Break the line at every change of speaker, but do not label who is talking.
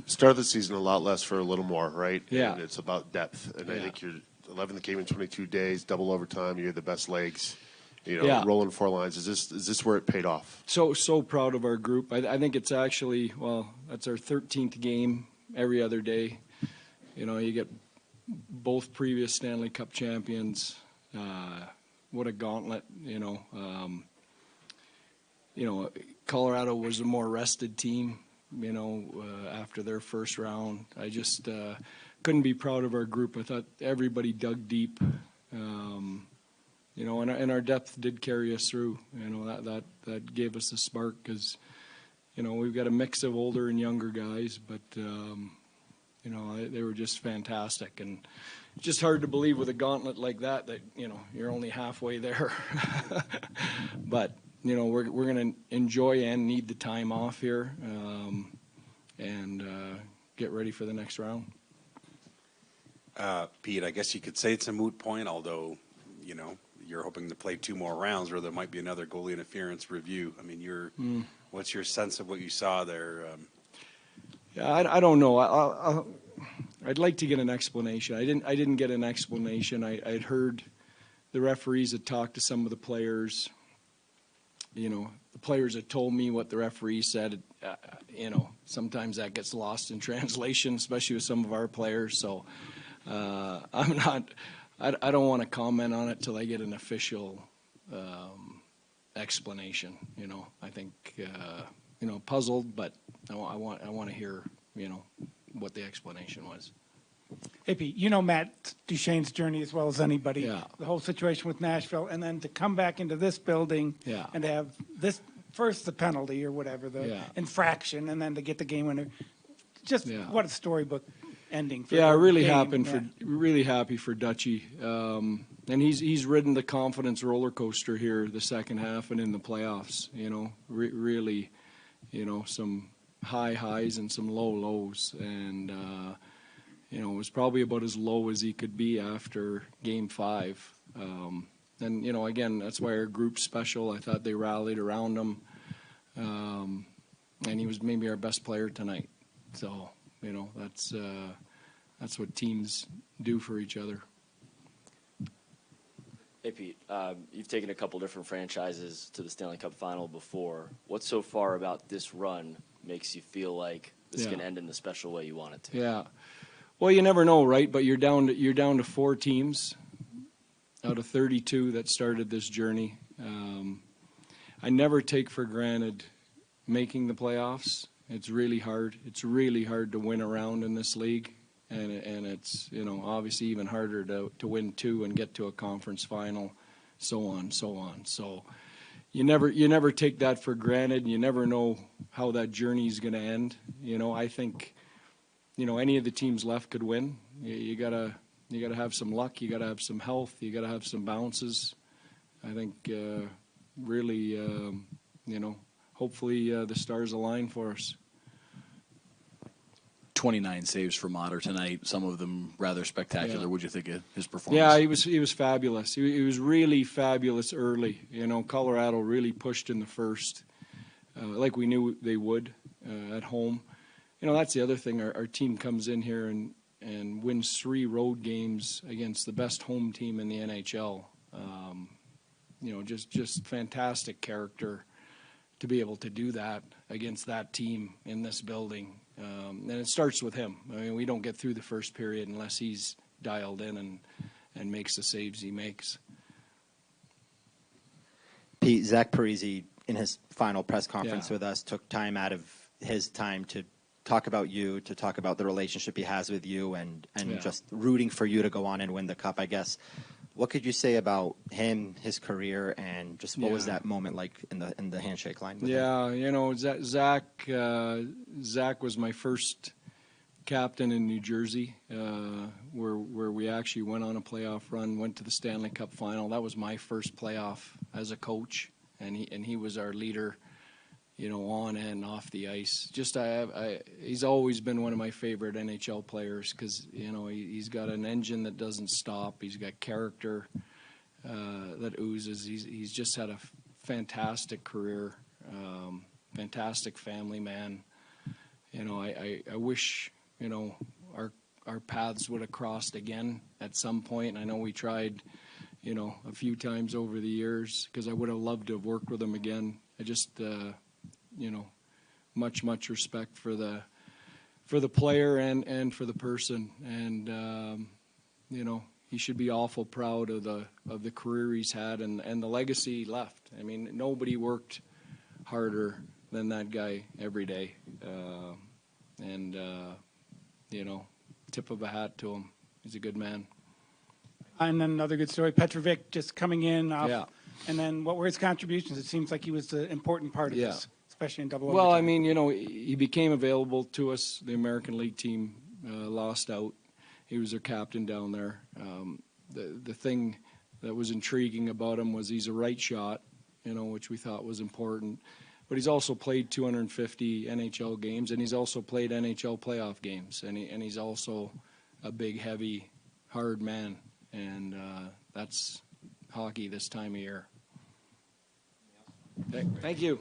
Start of the season a lot less for a little more, right?
Yeah.
And it's about depth. And I think you're 11th game in 22 days, double overtime. You had the best legs. Rolling 4 lines. Is this where it paid off?
So proud of our group. I think it's actually, that's our 13th game every other day. You get both previous Stanley Cup champions. What a gauntlet, Colorado was a more rested team, after their first round. I just couldn't be proud of our group. I thought everybody dug deep. And our depth did carry us through. That gave us a spark because, we've got a mix of older and younger guys, but they were just fantastic. And it's just hard to believe with a gauntlet like that you're only halfway there. But we're going to enjoy and need the time off here, and get ready for the next round.
Pete, I guess you could say it's a moot point, although you're hoping to play 2 more rounds where there might be another goalie interference review. I mean, what's your sense of what you saw there?
I don't know. I'd like to get an explanation. I didn't get an explanation. I'd heard the referees had talked to some of the players. The players had told me what the referee said. Sometimes that gets lost in translation, especially with some of our players. So I'm not. I don't want to comment on it till I get an official explanation. I think puzzled, but I want to hear what the explanation was.
Hey Pete, Matt Duchene's journey as well as anybody.
Yeah.
The whole situation with Nashville, and then to come back into this building and have this first the penalty or whatever the infraction, and then to get the game winner. Just what a storybook ending. For
really
game.
Really happy for Dutchie, and he's ridden the confidence roller coaster here the second half and in the playoffs. Really, some high highs and some low lows, and it was probably about as low as he could be after Game 5. And again, that's why our group's special. I thought they rallied around him, and he was maybe our best player tonight. So that's what teams do for each other.
Hey Pete, you've taken a couple different franchises to the Stanley Cup final before. What so far about this run makes you feel like this can end in the special way you want it to?
Yeah, well, you never know, right? But you're down to 4 teams out of 32 that started this journey. I never take for granted making the playoffs. It's really hard. It's really hard to win a round in this league, and it's obviously even harder to win 2 and get to a conference final, so on. So you never take that for granted. You never know how that journey is going to end. I think any of the teams left could win. You gotta have some luck. You gotta have some health. You gotta have some bounces. I think really hopefully the stars align for us.
29 saves for Motter tonight, some of them rather spectacular. What'd you think of his performance?
Yeah, he was fabulous. He was really fabulous early. Colorado really pushed in the first, like we knew they would at home. That's the other thing. Our team comes in here and wins 3 road games against the best home team in the NHL. Just fantastic character to be able to do that against that team in this building. And it starts with him. I mean, we don't get through the first period unless he's dialed in and makes the saves he makes.
Pete, Zach Parise, in his final press conference with us, took time out of his time to talk about you, to talk about the relationship he has with you, and just rooting for you to go on and win the Cup, I guess. What could you say about him, his career, and just what was that moment like in the handshake line with him?
Zach was my first captain in New Jersey, where we actually went on a playoff run, went to the Stanley Cup final. That was my first playoff as a coach, and he was our leader, on and off the ice. He's always been one of my favorite NHL players because, he's got an engine that doesn't stop. He's got character that oozes. He's just had a fantastic career, fantastic family man. I wish, our paths would have crossed again at some point. I know we tried, a few times over the years, because I would have loved to have worked with him again. I just, much respect for the player and for the person. And, he should be awful proud of the career he's had and the legacy he left. I mean, nobody worked harder than that guy every day. Tip of a hat to him. He's a good man.
And then another good story, Petrovic just coming in off, and then what were his contributions? It seems like he was the important part of this, especially in double overtime.
Well, I mean, he became available to us. The American League team lost out. He was their captain down there. The thing that was intriguing about him was he's a right shot, which we thought was important. But he's also played 250 NHL games, and he's also played NHL playoff games. And he's also a big, heavy, hard man. And that's hockey this time of year. Thank you.